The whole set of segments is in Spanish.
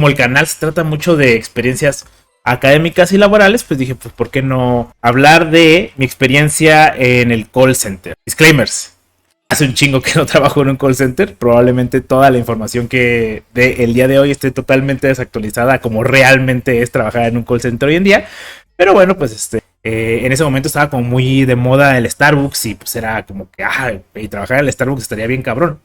como el canal se trata mucho de experiencias académicas y laborales, pues dije, pues ¿por qué no hablar de mi experiencia en el call center? Disclaimers. Hace un chingo que no trabajo en un call center. Probablemente toda la información que de el día de hoy esté totalmente desactualizada como realmente es trabajar en un call center hoy en día. Pero bueno, pues en ese momento estaba como muy de moda el Starbucks y pues era como que, y trabajar en el Starbucks estaría bien cabrón.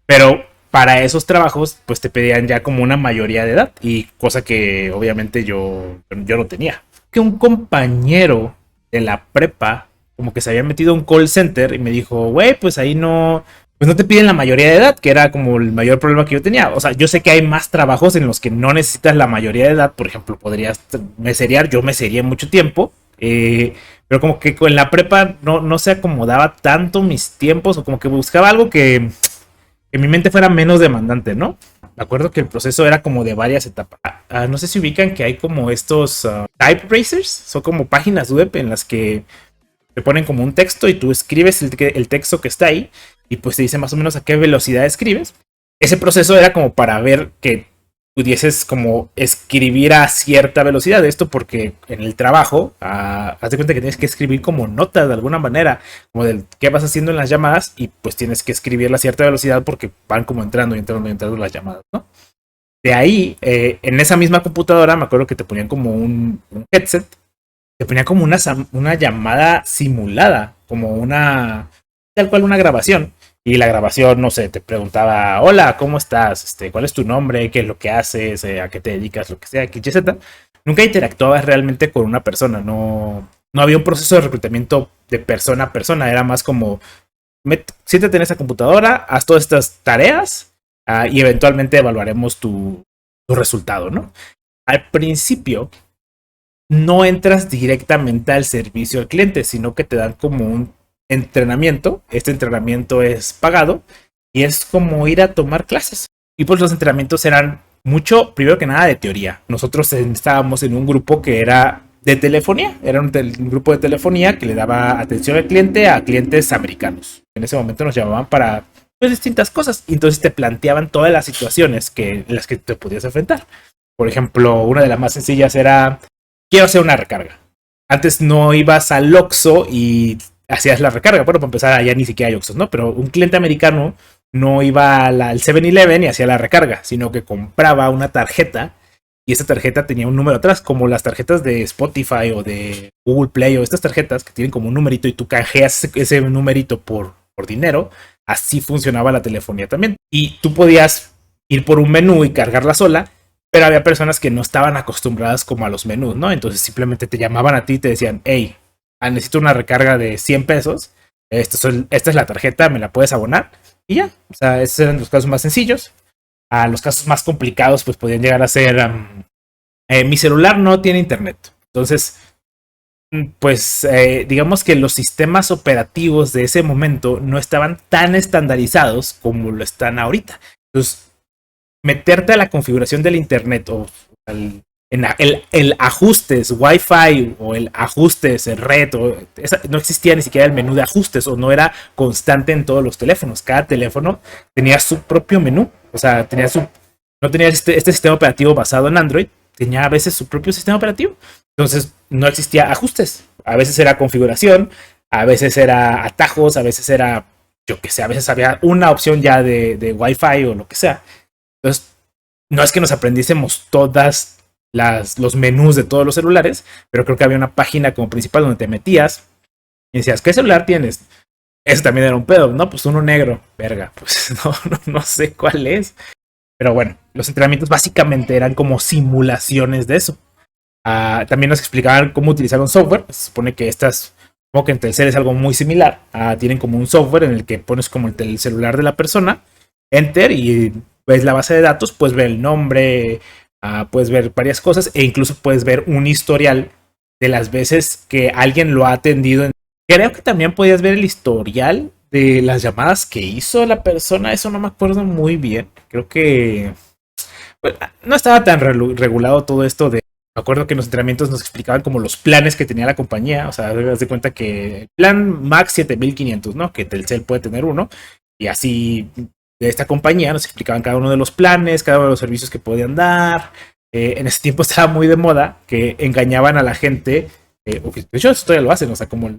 Pero para esos trabajos, pues te pedían ya como una mayoría de edad y cosa que obviamente yo no tenía. Que un compañero de la prepa como que se había metido a un call center y me dijo, güey, pues ahí no, pues no te piden la mayoría de edad, que era como el mayor problema que yo tenía. O sea, yo sé que hay más trabajos en los que no necesitas la mayoría de edad. Por ejemplo, podrías meserear, yo mesereé mucho tiempo. Pero como que con la prepa no se acomodaba tanto mis tiempos o como que buscaba algo que mi mente fuera menos demandante, ¿no? Me acuerdo que el proceso era como de varias etapas. No sé si ubican que hay como estos type racers, son como páginas web en las que te ponen como un texto y tú escribes el texto que está ahí y pues te dice más o menos a qué velocidad escribes. Ese proceso era como para ver que pudieses como escribir a cierta velocidad. Esto porque en el trabajo, haz de cuenta que tienes que escribir como notas de alguna manera, como de qué vas haciendo en las llamadas y pues tienes que escribirla a cierta velocidad porque van como entrando y entrando y entrando las llamadas, ¿no? De ahí, en esa misma computadora, me acuerdo que te ponían como un headset, te ponía como una llamada simulada, como una, tal cual una grabación. Y la grabación, no sé, te preguntaba, hola, ¿cómo estás? ¿Cuál es tu nombre? ¿Qué es lo que haces? ¿A qué te dedicas? Lo que sea, XYZ. Nunca interactuabas realmente con una persona, no había un proceso de reclutamiento de persona a persona, era más como, siéntate en esa computadora, haz todas estas tareas y eventualmente evaluaremos tu resultado, ¿no? Al principio no entras directamente al servicio al cliente, sino que te dan como un entrenamiento. Este entrenamiento es pagado y es como ir a tomar clases. Y pues los entrenamientos eran mucho, primero que nada, de teoría. Nosotros estábamos en un grupo que era de telefonía, era un grupo de telefonía que le daba atención al cliente a clientes americanos. En ese momento nos llamaban para pues, distintas cosas y entonces te planteaban todas las situaciones en las que te podías enfrentar. Por ejemplo, una de las más sencillas era quiero hacer una recarga. Antes no ibas al Oxxo y hacías la recarga. Bueno, para empezar, allá ni siquiera hay Oxxos, ¿no? Pero un cliente americano no iba al 7-Eleven y hacía la recarga, sino que compraba una tarjeta y esa tarjeta tenía un número atrás, como las tarjetas de Spotify o de Google Play o estas tarjetas que tienen como un numerito y tú canjeas ese numerito por dinero. Así funcionaba la telefonía también. Y tú podías ir por un menú y cargarla sola, pero había personas que no estaban acostumbradas como a los menús, ¿no? Entonces simplemente te llamaban a ti y te decían, hey, necesito una recarga de 100 pesos, esta es la tarjeta, ¿me la puedes abonar? Y ya, o sea, esos eran los casos más sencillos. Los casos más complicados pues podían llegar a ser, mi celular no tiene internet. Entonces, pues digamos que los sistemas operativos de ese momento no estaban tan estandarizados como lo están ahorita. Entonces, meterte a la configuración del internet o el ajustes Wi-Fi o el ajustes red no existía ni siquiera el menú de ajustes o no era constante en todos los teléfonos. Cada teléfono tenía su propio menú, o sea, no tenía este sistema operativo basado en Android, tenía a veces su propio sistema operativo. Entonces no existía ajustes, a veces era configuración, a veces era atajos, a veces era, yo que sé, a veces había una opción ya de Wi-Fi o lo que sea. Entonces, no es que nos aprendiésemos los menús de todos los celulares, pero creo que había una página como principal donde te metías y decías, ¿qué celular tienes? Eso también era un pedo, ¿no? Pues uno negro, verga, pues no sé cuál es. Pero bueno, los entrenamientos básicamente eran como simulaciones de eso. También nos explicaban cómo utilizar un software. Se supone que como que en Telcel es algo muy similar. Tienen como un software en el que pones como el celular de la persona, enter y ves la base de datos, puedes ver el nombre, puedes ver varias cosas e incluso puedes ver un historial de las veces que alguien lo ha atendido. Creo que también podías ver el historial de las llamadas que hizo la persona, eso no me acuerdo muy bien. Creo que pues, no estaba tan regulado todo esto de... Me acuerdo que en los entrenamientos nos explicaban como los planes que tenía la compañía, o sea, te das de cuenta que el plan Max 7500, ¿no? Que Telcel puede tener uno y así de esta compañía, nos explicaban cada uno de los planes, cada uno de los servicios que podían dar. En ese tiempo estaba muy de moda que engañaban a la gente, o que de hecho eso todavía lo hacen, o sea, como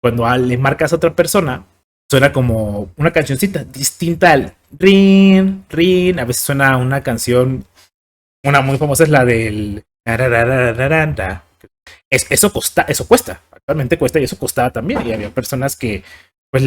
cuando le marcas a otra persona, suena como una cancioncita distinta al rin, rin. A veces suena una canción, una muy famosa es la del... Eso cuesta, actualmente cuesta y eso costaba también. Y había personas que pues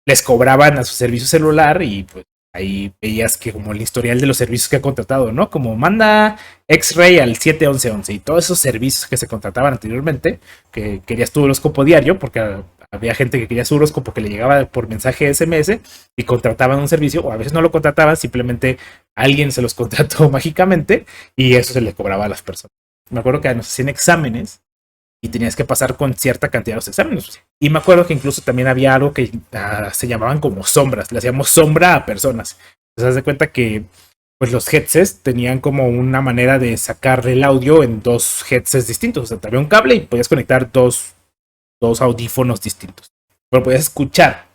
les cobraban a su servicio celular y pues ahí veías que como el historial de los servicios que ha contratado, ¿no? Como manda X-Ray al 71111 y todos esos servicios que se contrataban anteriormente, que querías tu horóscopo diario, porque había gente que quería su horóscopo que le llegaba por mensaje SMS y contrataban un servicio, o a veces no lo contrataban, simplemente alguien se los contrató mágicamente y eso se le cobraba a las personas. Me acuerdo que nos hacían exámenes y tenías que pasar con cierta cantidad de los exámenes. Y me acuerdo que incluso también había algo que se llamaban como sombras, le hacíamos sombra a personas. Te das de cuenta que pues los headsets tenían como una manera de sacar el audio en dos headsets distintos. O sea, te había un cable y podías conectar dos audífonos distintos. Pero podías escuchar.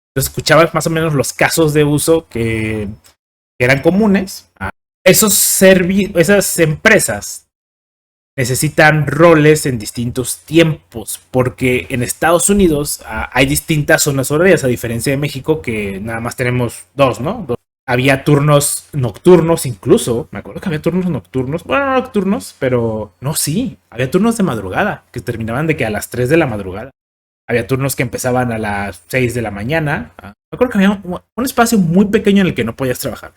Entonces escuchabas más o menos los casos de uso que eran comunes. Esas empresas necesitan roles en distintos tiempos, porque en Estados Unidos hay distintas zonas horarias, a diferencia de México, que nada más tenemos dos, ¿no? Había turnos nocturnos incluso, me acuerdo que había turnos nocturnos, bueno, no nocturnos, pero no, sí, había turnos de madrugada, que terminaban de que a las 3 de la madrugada. Había turnos que empezaban a las 6 de la mañana. Me acuerdo que había un espacio muy pequeño en el que no podías trabajar.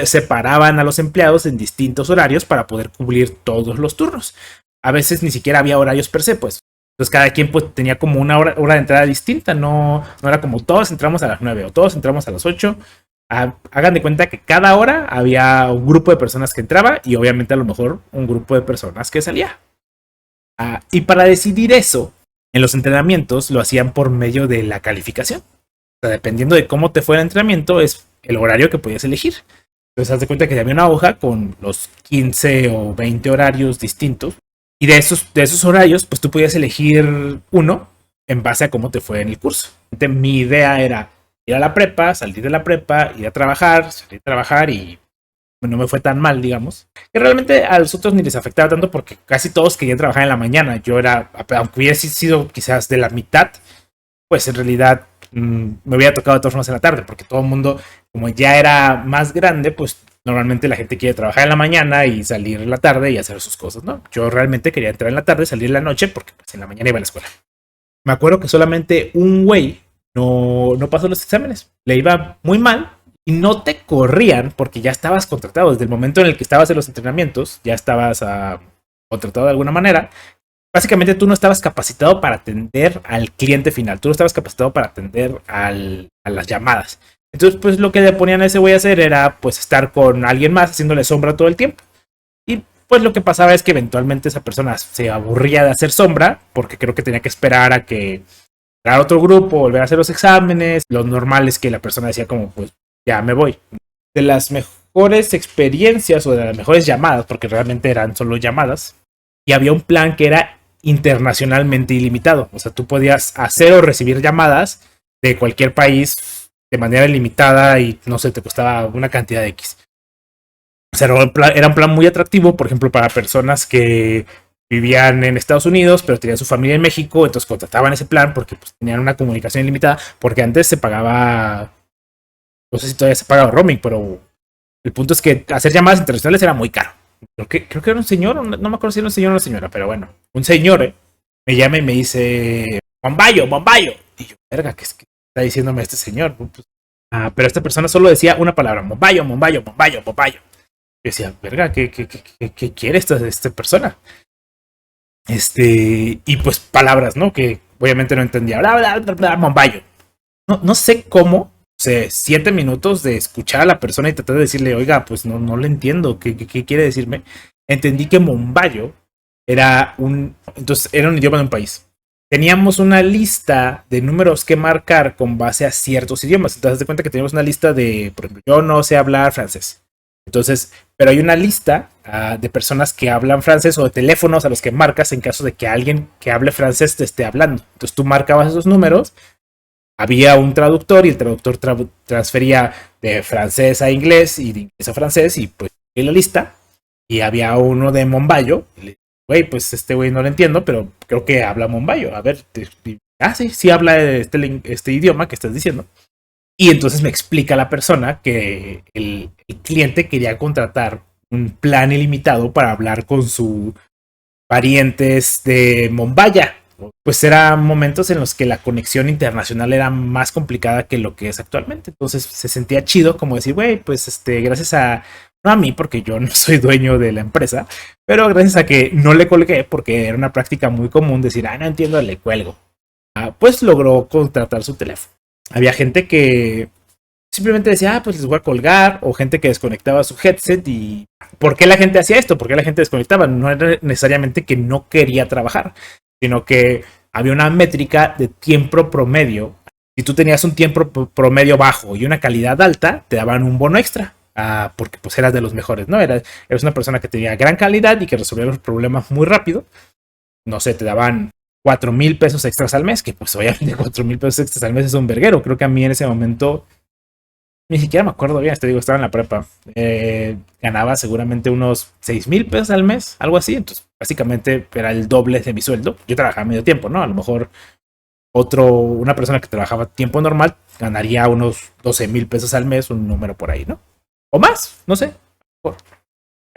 Separaban a los empleados en distintos horarios para poder cubrir todos los turnos. A veces ni siquiera había horarios per se, pues. Entonces cada quien pues, tenía como una hora de entrada distinta. No era como todos entramos a las 9 o todos entramos a las 8. Hagan de cuenta que cada hora había un grupo de personas que entraba y obviamente a lo mejor un grupo de personas que salía. Y para decidir eso, en los entrenamientos lo hacían por medio de la calificación. O sea, dependiendo de cómo te fue el entrenamiento, es el horario que podías elegir. Entonces, haz de cuenta que había una hoja con los 15 o 20 horarios distintos. Y de esos horarios, pues tú podías elegir uno en base a cómo te fue en el curso. Entonces, mi idea era ir a la prepa, salir de la prepa, ir a trabajar, salir a trabajar y no me fue tan mal, digamos. Que realmente a los otros ni les afectaba tanto porque casi todos querían trabajar en la mañana. Yo era, aunque hubiese sido quizás de la mitad, pues en realidad me hubiera tocado de todas formas en la tarde, porque todo el mundo, como ya era más grande, pues normalmente la gente quiere trabajar en la mañana y salir en la tarde y hacer sus cosas, ¿no? Yo realmente quería entrar en la tarde, salir en la noche, porque pues en la mañana iba a la escuela. Me acuerdo que solamente un güey no pasó los exámenes, le iba muy mal y no te corrían porque ya estabas contratado. Desde el momento en el que estabas en los entrenamientos, ya estabas contratado de alguna manera. Básicamente tú no estabas capacitado para atender al cliente final, tú no estabas capacitado para atender a las llamadas. Entonces, pues lo que le ponían a ese güey a hacer era pues estar con alguien más haciéndole sombra todo el tiempo. Y pues lo que pasaba es que eventualmente esa persona se aburría de hacer sombra, porque creo que tenía que esperar a que entrara otro grupo, volver a hacer los exámenes. Lo normal es que la persona decía como, pues ya me voy. De las mejores experiencias o de las mejores llamadas, porque realmente eran solo llamadas, y había un plan que era internacionalmente ilimitado. O sea, tú podías hacer o recibir llamadas de cualquier país de manera ilimitada y no sé, te costaba una cantidad de X. O sea, era un plan muy atractivo, por ejemplo, para personas que vivían en Estados Unidos, pero tenían su familia en México, entonces contrataban ese plan porque pues, tenían una comunicación ilimitada, porque antes se pagaba, no sé si todavía se pagaba roaming, pero el punto es que hacer llamadas internacionales era muy caro. Creo que era un señor, no me acuerdo si era un señor o una señora, pero bueno, un señor me llama y me dice, Bombayo, Bombayo. Y yo, verga, ¿qué está diciéndome este señor? Pues, pero esta persona solo decía una palabra, Bombayo, Bombayo, Bombayo, Bombayo. Yo decía, verga, ¿qué quiere esta persona? Y pues palabras, ¿no? Que obviamente no entendía, bla, bla, bla, bla, Bombayo. No sé cómo, 7 minutos de escuchar a la persona y tratar de decirle, oiga, pues no le entiendo, ¿qué quiere decirme? Entendí que Mombayo era un idioma de un país. Teníamos una lista de números que marcar con base a ciertos idiomas. Entonces, te das cuenta que teníamos una lista de, por ejemplo, yo no sé hablar francés. Entonces, pero hay una lista de personas que hablan francés o de teléfonos a los que marcas en caso de que alguien que hable francés te esté hablando. Entonces, tú marcabas esos números había un traductor y el traductor transfería de francés a inglés y de inglés a francés y pues en la lista. Y había uno de Mombayo. Y le dije, güey, pues este güey no lo entiendo, pero creo que habla Mombayo. A ver, sí, sí habla este idioma que estás diciendo. Y entonces me explica la persona que el cliente quería contratar un plan ilimitado para hablar con sus parientes de Mombaya. Pues eran momentos en los que la conexión internacional era más complicada que lo que es actualmente. Entonces se sentía chido como decir, güey, pues gracias a, no a mí, porque yo no soy dueño de la empresa, pero gracias a que no le colgué, porque era una práctica muy común decir, no entiendo, le cuelgo. Pues logró contratar su teléfono. Había gente que simplemente decía, pues les voy a colgar, o gente que desconectaba su headset. ¿Y por qué la gente hacía esto? ¿Por qué la gente desconectaba? No era necesariamente que no quería trabajar, sino que había una métrica de tiempo promedio. Si tú tenías un tiempo promedio bajo y una calidad alta, te daban un bono extra. Porque pues eras de los mejores, ¿no? Eras una persona que tenía gran calidad y que resolvía los problemas muy rápido. No sé, te daban 4,000 pesos extras al mes, que pues obviamente 4,000 pesos extras al mes es un verguero. Creo que a mí en ese momento ni siquiera me acuerdo bien, te digo, estaba en la prepa. Ganaba seguramente unos 6,000 pesos al mes, algo así. Entonces, básicamente era el doble de mi sueldo. Yo trabajaba medio tiempo, ¿no? A lo mejor una persona que trabajaba tiempo normal ganaría unos 12,000 pesos al mes, un número por ahí, ¿no? O más, no sé.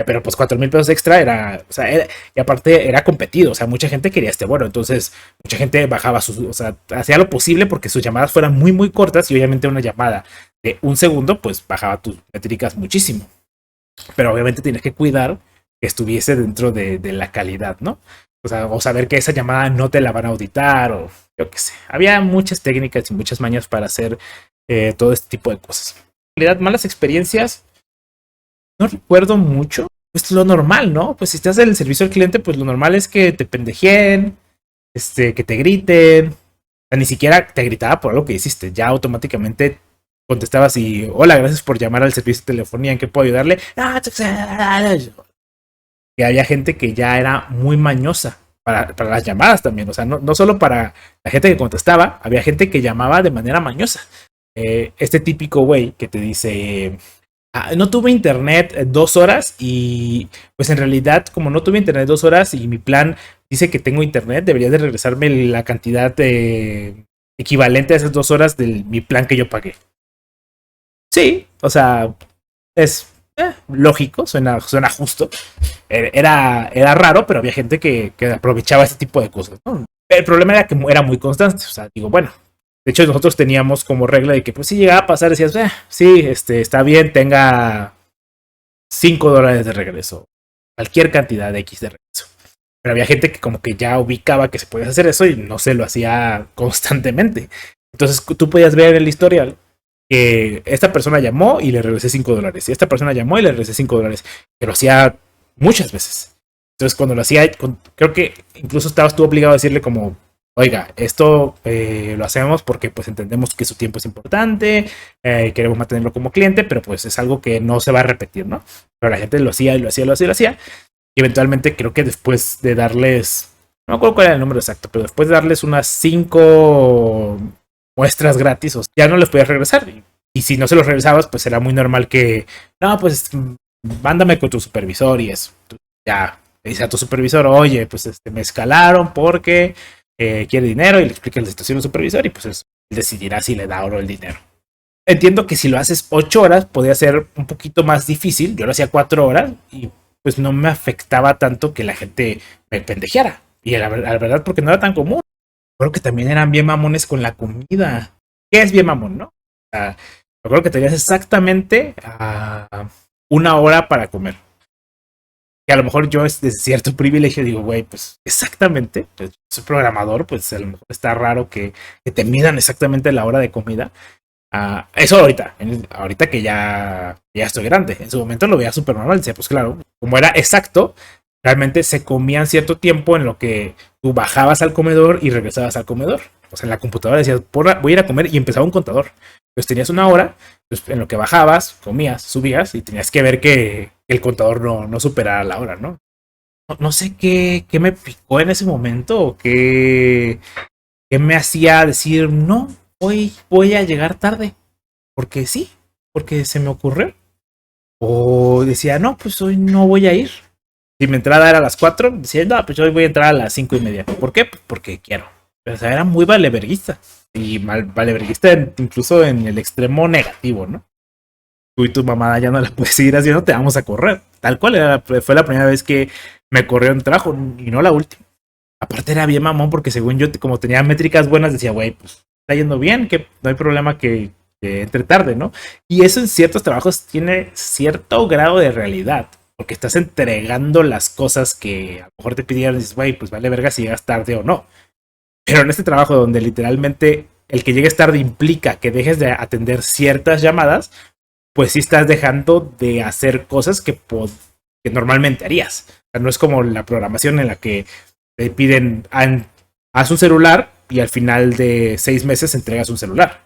Pero pues 4,000 pesos extra era, o sea, y aparte era competido, o sea, mucha gente quería bueno, entonces mucha gente bajaba o sea, hacía lo posible porque sus llamadas fueran muy, muy cortas y obviamente una llamada de un segundo, pues bajaba tus métricas muchísimo. Pero obviamente tienes que cuidar que estuviese dentro de la calidad, ¿no? O sea, o saber que esa llamada no te la van a auditar o yo qué sé. Había muchas técnicas y muchas mañas para hacer todo este tipo de cosas. En realidad, malas experiencias, no recuerdo mucho. Pues lo normal, ¿no? Pues si estás en el servicio al cliente, pues lo normal es que te pendejeen, que te griten. O sea, ni siquiera te gritaba por algo que hiciste. Ya automáticamente contestabas y, hola, gracias por llamar al servicio de telefonía, ¿en qué puedo ayudarle? Que había gente que ya era muy mañosa para las llamadas también. O sea, no solo para la gente que contestaba, había gente que llamaba de manera mañosa. Este típico güey que te dice, no tuve internet 2 horas y pues en realidad como no tuve internet 2 horas y mi plan dice que tengo internet, debería de regresarme la cantidad equivalente a esas 2 horas de mi plan que yo pagué. Sí, o sea, es lógico, suena justo. Era raro, pero había gente que aprovechaba ese tipo de cosas, ¿no? El problema era que era muy constante. O sea, digo, bueno, de hecho nosotros teníamos como regla de que pues si llegaba a pasar, decías, sí, está bien, tenga $5 de regreso, cualquier cantidad de X de regreso. Pero había gente que como que ya ubicaba que se podía hacer eso y no se lo hacía constantemente. Entonces tú podías ver en el historial que esta persona llamó y le regresé $5. Y esta persona llamó y le regresé $5. Que lo hacía muchas veces. Entonces cuando lo hacía, creo que incluso estabas tú obligado a decirle como, oiga, esto lo hacemos porque pues entendemos que su tiempo es importante, queremos mantenerlo como cliente, pero pues es algo que no se va a repetir, ¿no? Pero la gente lo hacía y lo hacía y lo hacía y lo hacía. Y eventualmente creo que después de darles, no me acuerdo cuál era el número exacto, pero después de darles unas 5 muestras gratis, o sea, ya no les podías regresar. Y si no se los regresabas, pues era muy normal que, no, pues mándame con tu supervisor y eso. Ya, le dice a tu supervisor, oye, pues me escalaron porque quiere dinero y le explica la situación al supervisor y pues él decidirá si le da o no el dinero. Entiendo que si lo haces 8 horas podría ser un poquito más difícil. Yo lo hacía 4 horas y pues no me afectaba tanto que la gente me pendejeara. Y la verdad porque no era tan común. Creo que también eran bien mamones con la comida. ¿Qué es bien mamón, no? O sea, yo creo que tenías exactamente 1 hora para comer. Que a lo mejor yo es de cierto privilegio digo, güey, pues exactamente, pues, soy programador, pues a lo mejor está raro que te midan exactamente la hora de comida. Eso ahorita que ya estoy grande. En su momento lo veía súper normal. Decía, pues claro, como era exacto, realmente se comían cierto tiempo en lo que tú bajabas al comedor y regresabas al comedor. O sea, en la computadora decías, voy a ir a comer y empezaba un contador. Entonces tenías 1 hora, pues, en lo que bajabas, comías, subías y tenías que ver que el contador no superara la hora, ¿no? No sé qué me picó en ese momento o qué me hacía decir no. hoy voy a llegar tarde, porque sí, porque se me ocurrió. O decía, no, pues hoy no voy a ir. Si mi entrada era a las 4, decía, no, pues hoy voy a entrar a las 5:30. ¿Por qué? Pues porque quiero. Pero, o sea, era muy valeverguista. Y valeverguista incluso en el extremo negativo, ¿no? Tú y tu mamá ya no la puedes seguir haciendo, te vamos a correr. Tal cual, fue la primera vez que me corrió en trabajo y no la última. Aparte era bien mamón porque según yo, como tenía métricas buenas, decía, güey, pues está yendo bien, que no hay problema que entre tarde, ¿no? Y eso en ciertos trabajos tiene cierto grado de realidad, porque estás entregando las cosas que a lo mejor te pidieron y dices, güey, pues vale verga si llegas tarde o no. Pero en este trabajo donde literalmente el que llegues tarde implica que dejes de atender ciertas llamadas, pues sí estás dejando de hacer cosas que normalmente harías. O sea, no es como la programación en la que te piden, haz un celular y al final de 6 meses entregas un celular.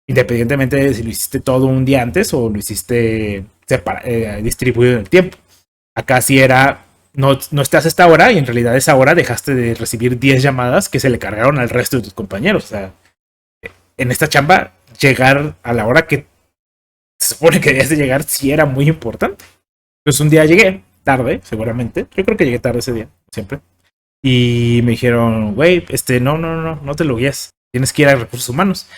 Independientemente de si lo hiciste todo un día antes o lo hiciste distribuido en el tiempo. Acá sí era, no estás a esta hora y en realidad esa hora dejaste de recibir 10 llamadas que se le cargaron al resto de tus compañeros. O sea, en esta chamba, llegar a la hora que se supone que debías de llegar sí era muy importante. Entonces un día llegué tarde, seguramente. Yo creo que llegué tarde ese día, siempre. Y me dijeron, güey, no te lo guías. Tienes que ir a recursos humanos.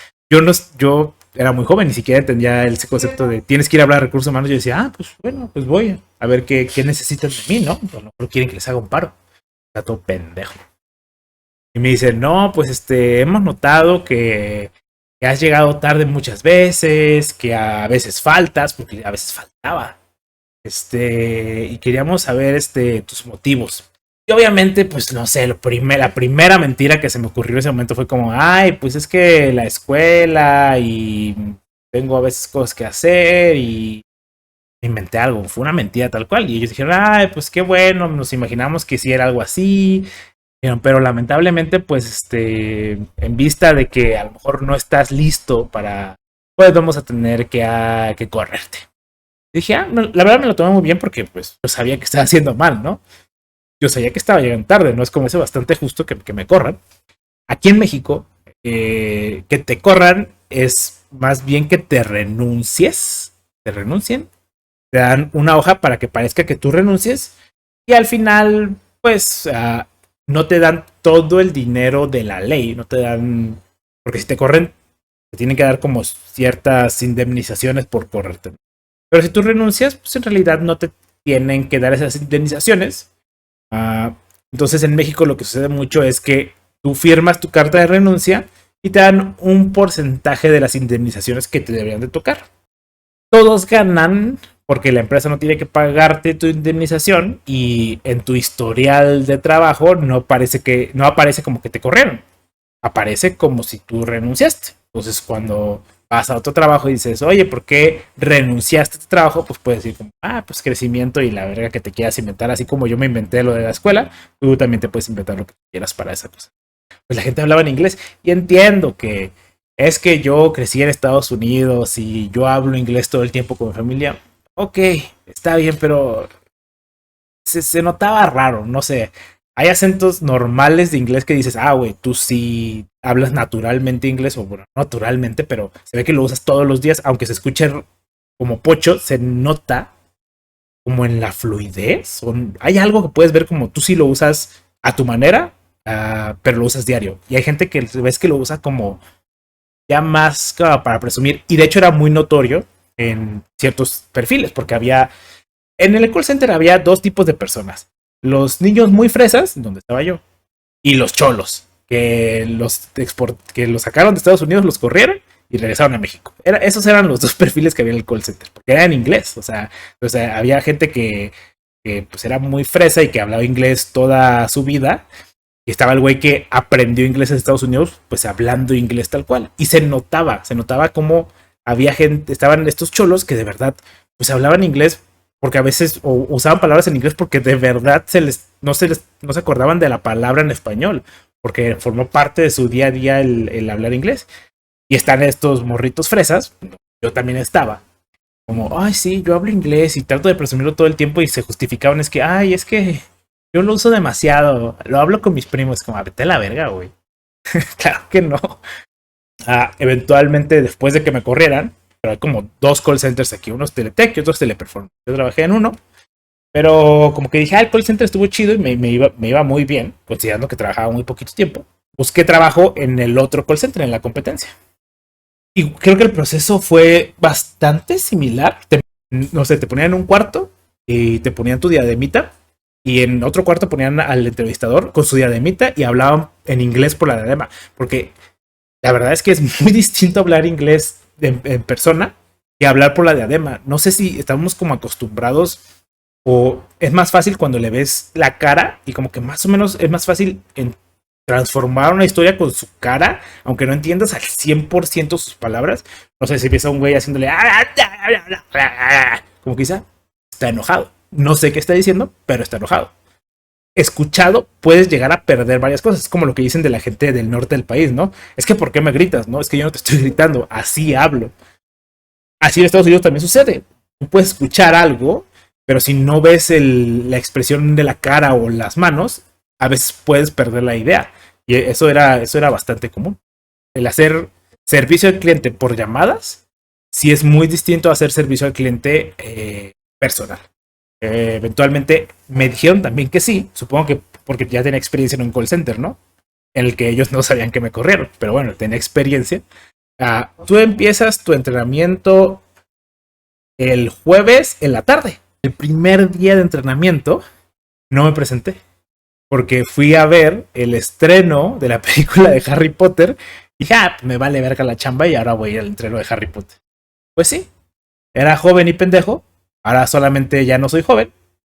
Yo era muy joven, ni siquiera entendía el concepto de tienes que ir a hablar de recursos humanos. Yo decía, pues bueno, pues voy a ver qué necesitan de mí, ¿no? A lo mejor quieren que les haga un paro. Está todo pendejo. Y me dicen, no, pues hemos notado que has llegado tarde muchas veces, que a veces faltas, porque a veces faltaba. Y queríamos saber tus motivos. Y obviamente, pues no sé, la primera mentira que se me ocurrió en ese momento fue como, ay, pues es que la escuela y tengo a veces cosas que hacer y inventé algo. Fue una mentira tal cual. Y ellos dijeron, ay, pues qué bueno, nos imaginamos que sí era algo así. Pero lamentablemente, pues en vista de que a lo mejor no estás listo pues vamos a tener que correrte. Dije, la verdad me lo tomé muy bien porque pues yo sabía que estaba haciendo mal, ¿no? Yo sabía que estaba llegando tarde, no es como ese bastante justo que me corran. Aquí en México, que te corran es más bien que te renuncien, te dan una hoja para que parezca que tú renuncies y al final, pues, no te dan todo el dinero de la ley, no te dan, porque si te corren, te tienen que dar como ciertas indemnizaciones por correrte. Pero si tú renuncias, pues en realidad no te tienen que dar esas indemnizaciones. Entonces en México lo que sucede mucho es que tú firmas tu carta de renuncia y te dan un porcentaje de las indemnizaciones que te deberían de tocar. Todos ganan porque la empresa no tiene que pagarte tu indemnización y en tu historial de trabajo no aparece como que te corrieron. Aparece como si tú renunciaste. Entonces cuando vas a otro trabajo y dices, oye, ¿por qué renunciaste a este trabajo? Pues puedes decir, como, pues crecimiento y la verga que te quieras inventar, así como yo me inventé lo de la escuela, tú también te puedes inventar lo que quieras para esa cosa. Pues la gente hablaba en inglés y entiendo que es que yo crecí en Estados Unidos y yo hablo inglés todo el tiempo con mi familia. Ok, está bien, pero se notaba raro, no sé. Hay acentos normales de inglés que dices, güey, tú sí hablas naturalmente inglés, o bueno, no naturalmente, pero se ve que lo usas todos los días, aunque se escuche como pocho, se nota como en la fluidez. Hay algo que puedes ver como tú sí lo usas a tu manera, pero lo usas diario. Y hay gente que ves que lo usa como ya más para presumir. Y de hecho era muy notorio en ciertos perfiles, porque en el call center había dos tipos de personas. Los niños muy fresas, donde estaba yo, y los cholos, que los sacaron de Estados Unidos, los corrieron y regresaron a México. Esos eran los dos perfiles que había en el call center, porque era en inglés. O sea, había gente que pues era muy fresa y que hablaba inglés toda su vida. Y estaba el güey que aprendió inglés en Estados Unidos, pues hablando inglés tal cual. Y se notaba como había gente, estaban estos cholos que de verdad, pues hablaban inglés porque a veces usaban palabras en inglés porque de verdad no se acordaban de la palabra en español, porque formó parte de su día a día el hablar inglés. Y están estos morritos fresas, yo también estaba, como, ay, sí, yo hablo inglés y trato de presumirlo todo el tiempo y se justificaban, es que yo lo uso demasiado, lo hablo con mis primos, como, vete a la verga, güey. Claro que no. Eventualmente, después de que me corrieran, pero hay como dos call centers aquí, uno es Teletech y otro es Teleperformance. Yo trabajé en uno, pero como que dije, el call center estuvo chido y me iba muy bien, considerando que trabajaba muy poquito tiempo. Busqué trabajo en el otro call center, en la competencia. Y creo que el proceso fue bastante similar. No sé, te ponían en un cuarto y te ponían tu diademita. Y en otro cuarto ponían al entrevistador con su diademita y hablaban en inglés por la diadema. Porque la verdad es que es muy distinto hablar inglés en persona que hablar por la diadema. No sé si estamos como acostumbrados o es más fácil cuando le ves la cara y como que más o menos es más fácil en transformar una historia con su cara, aunque no entiendas al 100% sus palabras. No sé si ves a un güey haciéndole como quizá está enojado. No sé qué está diciendo, pero está enojado. Escuchado, puedes llegar a perder varias cosas. Es como lo que dicen de la gente del norte del país, ¿no? Es que ¿por qué me gritas? No, es que yo no te estoy gritando, así hablo. Así en Estados Unidos también sucede. Tú puedes escuchar algo, pero si no ves la expresión de la cara o las manos, a veces puedes perder la idea. Y eso era bastante común. El hacer servicio al cliente por llamadas, sí es muy distinto a hacer servicio al cliente personal. Eventualmente me dijeron también que sí, supongo que porque ya tenía experiencia en un call center, ¿no? En el que ellos no sabían que me corrieron, pero bueno, tenía experiencia. Tú empiezas tu entrenamiento el jueves en la tarde. El primer día de entrenamiento no me presenté porque fui a ver el estreno de la película de Harry Potter y dije, me vale verga la chamba y ahora voy al entreno de Harry Potter. Pues sí, era joven y pendejo, ahora solamente ya no soy joven,